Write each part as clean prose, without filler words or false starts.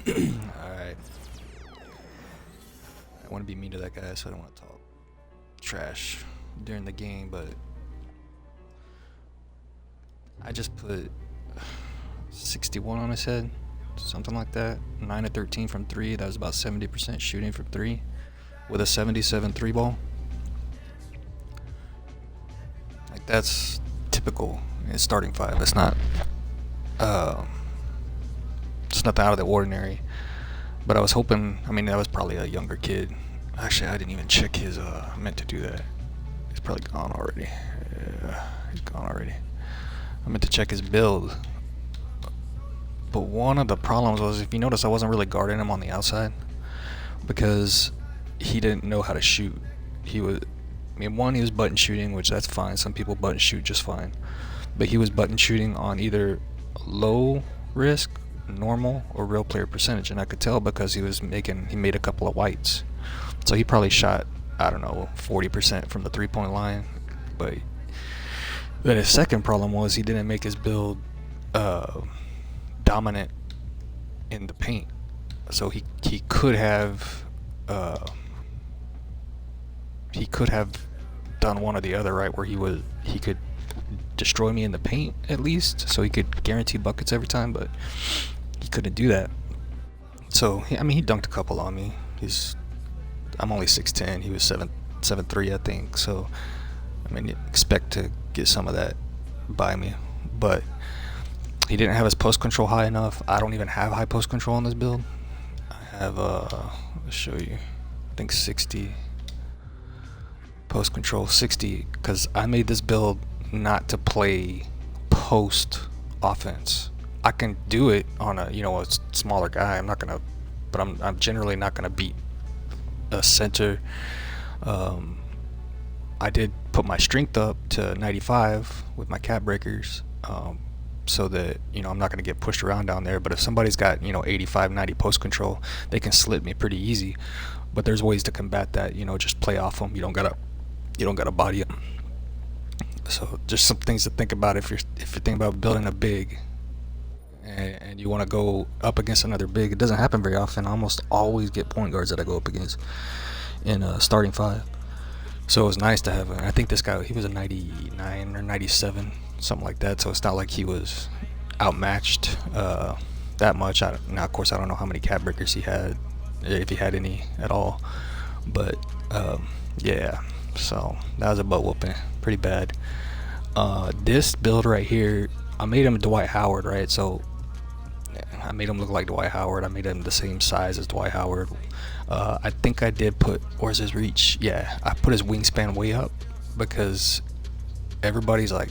Alright. I want to be mean to that guy, so I don't want to talk trash during the game, but I just put 61 on his head, something like that. 9 of 13 from 3. That was about 70% shooting from 3 with a 77 3 ball. Like, that's typical in starting 5. It's not it's nothing out of the ordinary. But I was hoping, I mean, that was probably a younger kid. Actually, I didn't even check his, I meant to do that. He's probably gone already. Yeah, he's gone already. I meant to check his build. But one of the problems was, if you notice, I wasn't really guarding him on the outside because he didn't know how to shoot. He was, I mean, one, he was button shooting, which that's fine. Some people button shoot just fine. But he was button shooting on either low risk, normal, or real player percentage, and I could tell because he made a couple of whites. So he probably shot, I don't know, 40% from the 3-point line. But then his second problem was he didn't make his build dominant in the paint. So he could have done one or the other, right, where he could destroy me in the paint at least, so he could guarantee buckets every time, but he couldn't do that. So I mean, he dunked a couple on me. I'm only 6'10", he was 7'3", I think, so I mean, expect to get some of that by me. But he didn't have his post control high enough. I don't even have high post control on this build. I have I'll show you, I think 60 post control, 60, because I made this build not to play post offense. I can do it on a smaller guy. I'm generally not gonna beat a center. I did put my strength up to 95 with my cap breakers, so that I'm not gonna get pushed around down there. But if somebody's got 85, 90 post control, they can slit me pretty easy. But there's ways to combat that. Just play off them. You don't gotta body them. So just some things to think about if you're thinking about building a big and you want to go up against another big. It doesn't happen very often. I almost always get point guards that I go up against in starting 5. So it was nice to have I think this guy, he was a 99 or 97, something like that. So it's not like he was outmatched that much. Now, of course, I don't know how many cap breakers he had, if he had any at all. But yeah, so that was a butt whooping, pretty bad. This build right here, I made him Dwight Howard, right? So I made him look like Dwight Howard. I made him the same size as Dwight Howard. I think I did put, where's his reach? Yeah, I put his wingspan way up because everybody's like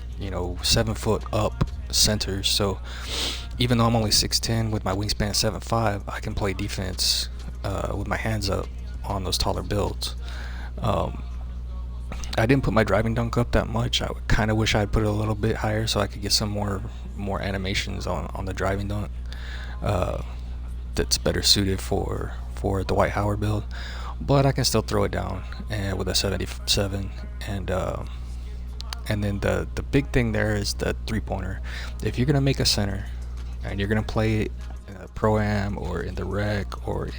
7 foot up centers. So even though I'm only 6'10", with my wingspan 7'5", I can play defense with my hands up on those taller builds. I didn't put my driving dunk up that much. I kind of wish I had put it a little bit higher so I could get some more animations on the driving dunk that's better suited for the Dwight Howard build. but I can still throw it down and with a 77. And then the big thing there is the 3-pointer. If you're gonna make a center and you're gonna play it in a pro am or in the rec or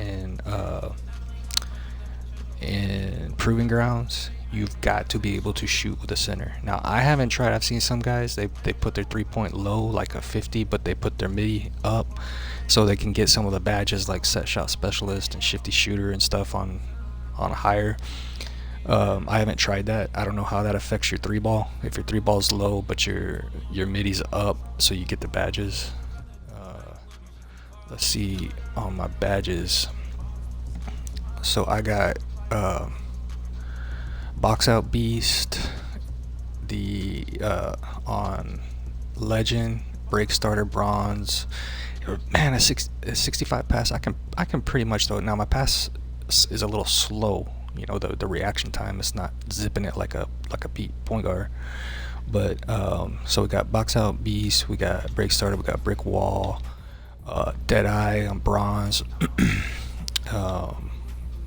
in proving grounds, you've got to be able to shoot with a center. Now I haven't tried. I've seen some guys, they put their 3-point low like a 50, but they put their midi up so they can get some of the badges like set shot specialist and shifty shooter and stuff on higher. I haven't tried that. I don't know how that affects your 3-ball. If your 3-ball's low but your midi's up, so you get the badges. Let's see on my badges. So I got box out beast, the on legend, break starter bronze. Man, a 65 pass. I can pretty much throw it. Now my pass is a little slow. You know, the reaction time is not zipping it like a point guard. But so we got box out beast, we got break starter, we got brick wall, dead eye on bronze,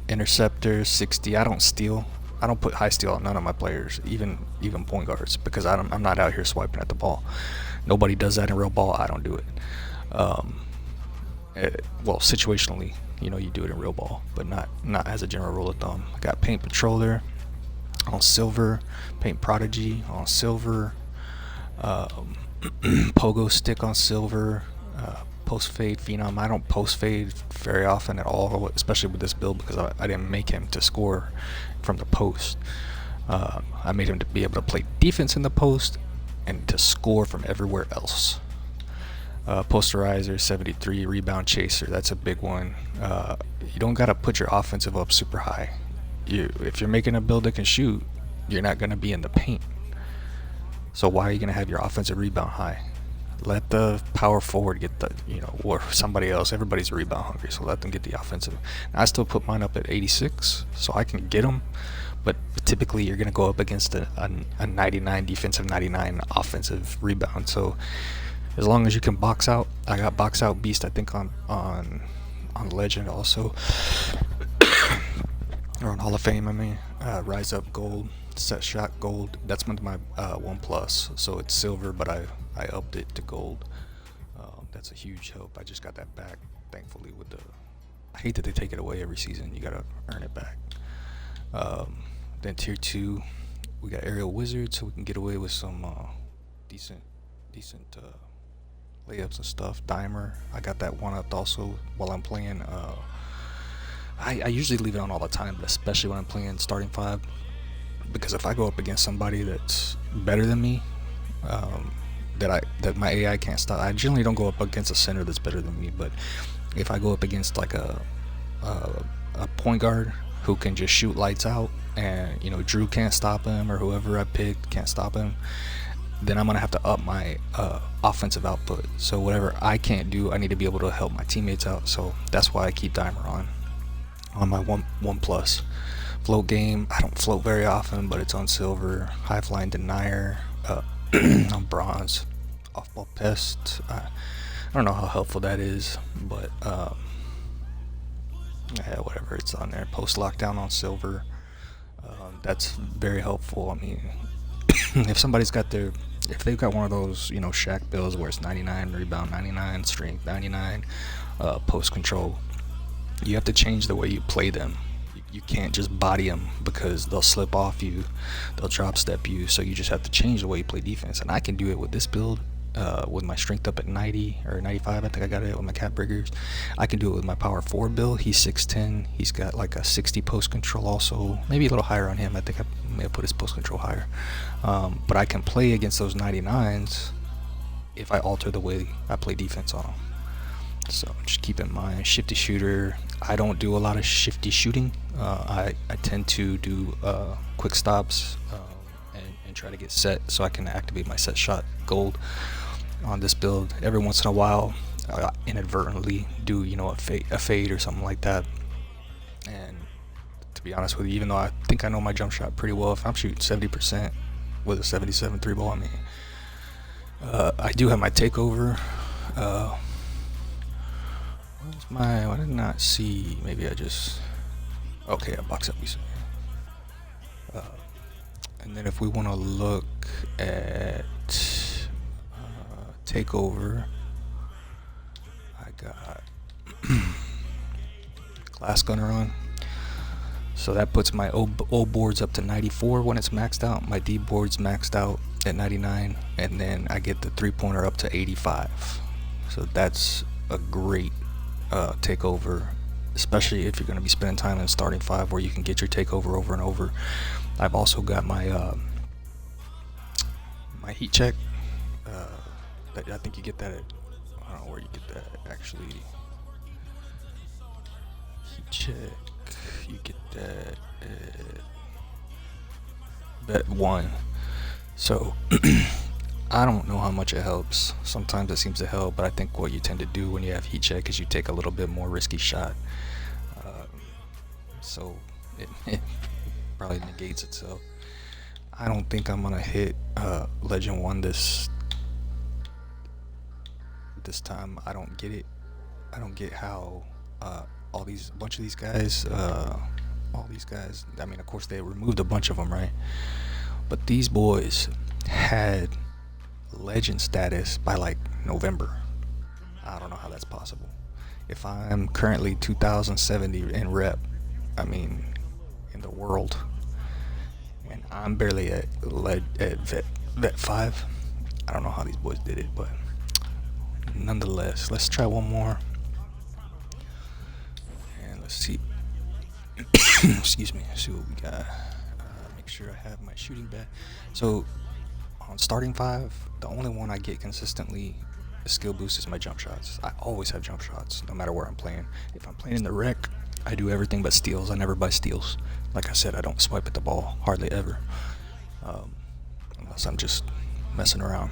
interceptor 60. I don't steal. I don't put high steal on none of my players, even point guards, because I'm not out here swiping at the ball. Nobody does that in real ball. I don't do it. Well, situationally, you know, you do it in real ball, but not as a general rule of thumb. I got paint patroller on silver, paint prodigy on silver, pogo stick on silver, post fade phenom. I don't post fade very often at all, especially with this build, because I didn't make him to score from the post. I made him to be able to play defense in the post and to score from everywhere else. Posterizer 73, rebound chaser, that's a big one. You don't gotta put your offensive up super high. If you're making a build that can shoot, you're not gonna be in the paint. So why are you gonna have your offensive rebound high? Let the power forward get the, you know, or somebody else. Everybody's rebound hungry, so let them get the offensive. Now, I still put mine up at 86, so I can get them. But typically, you're gonna go up against a 99 defensive, 99 offensive rebound. So as long as you can box out, I got box out beast. I think on legend also, or on Hall of Fame. I mean, rise up gold, set shot gold. That's my 1+. So it's silver, but I upped it to gold. That's a huge help. I just got that back, thankfully. I hate that they take it away every season. You gotta earn it back. Then tier 2, we got aerial wizard, so we can get away with some decent layups and stuff. Dimer, I got that one up also while I'm playing. I usually leave it on all the time, but especially when I'm playing starting 5, because if I go up against somebody that's better than me, that my AI can't stop. I generally don't go up against a center that's better than me, but if I go up against like a point guard who can just shoot lights out, and you know Drew can't stop him, or whoever I picked can't stop him, then I'm gonna have to up my offensive output. So whatever I can't do, I need to be able to help my teammates out. So that's why I keep Dimer on my 1+. Float game, I don't float very often, but it's on silver. High flying denier on bronze. Off ball pest. I don't know how helpful that is, but yeah, whatever, it's on there. Post lockdown on silver. That's very helpful. I mean, if they've got one of those, you know, Shaq builds where it's 99 rebound, 99 strength, 99 post control, you have to change the way you play them. You can't just body them, because they'll slip off you, they'll drop step you. So you just have to change the way you play defense, and I can do it with this build. With my strength up at 90 or 95, I think I got it with my cap breakers. I can do it with my power 4 build. He's 6'10". He's got like a 60 post control also, maybe a little higher on him. I think I may have put his post control higher. But I can play against those 99s if I alter the way I play defense on them. So just keep in mind, shifty shooter. I don't do a lot of shifty shooting. I tend to do quick stops and try to get set so I can activate my set shot gold on this build. Every once in a while, I inadvertently do, you know, a fade or something like that. And to be honest with you, even though I think I know my jump shot pretty well, if I'm shooting 70% with a 77 3-ball, I mean, I do have my takeover. I did not see. Maybe I just Okay, a box up. Uh, and then if we want to look at takeover, I got glass gunner on. So that puts my O boards up to 94 when it's maxed out. My D board's maxed out at 99, and then I get the 3-pointer up to 85. So that's a great takeover, especially if you're going to be spending time in starting five where you can get your takeover over and over. I've also got my my heat check. I think you get that at, I don't know where you get that actually. Heat check. You get that at bet one. So I don't know how much it helps. Sometimes it seems to help, but I think what you tend to do when you have heat check is you take a little bit more risky shot. So it probably negates itself. I don't think I'm gonna hit Legend 1 this time. I don't get it. I don't get how all these bunch of these guys, I mean, of course they removed a bunch of them, right? But these boys had legend status by like November. I don't know how that's possible. If I'm currently 2070 in rep, I mean, in the world, and I'm barely at vet 5. I don't know how these boys did it, but nonetheless, let's try one more. And let's see. Excuse me. See what we got. Make sure I have my shooting bat. So on starting five, the only one I get consistently skill boost is my jump shots. I always have jump shots, no matter where I'm playing. If I'm playing in the rec, I do everything but steals. I never buy steals. Like I said, I don't swipe at the ball hardly ever, unless I'm just messing around.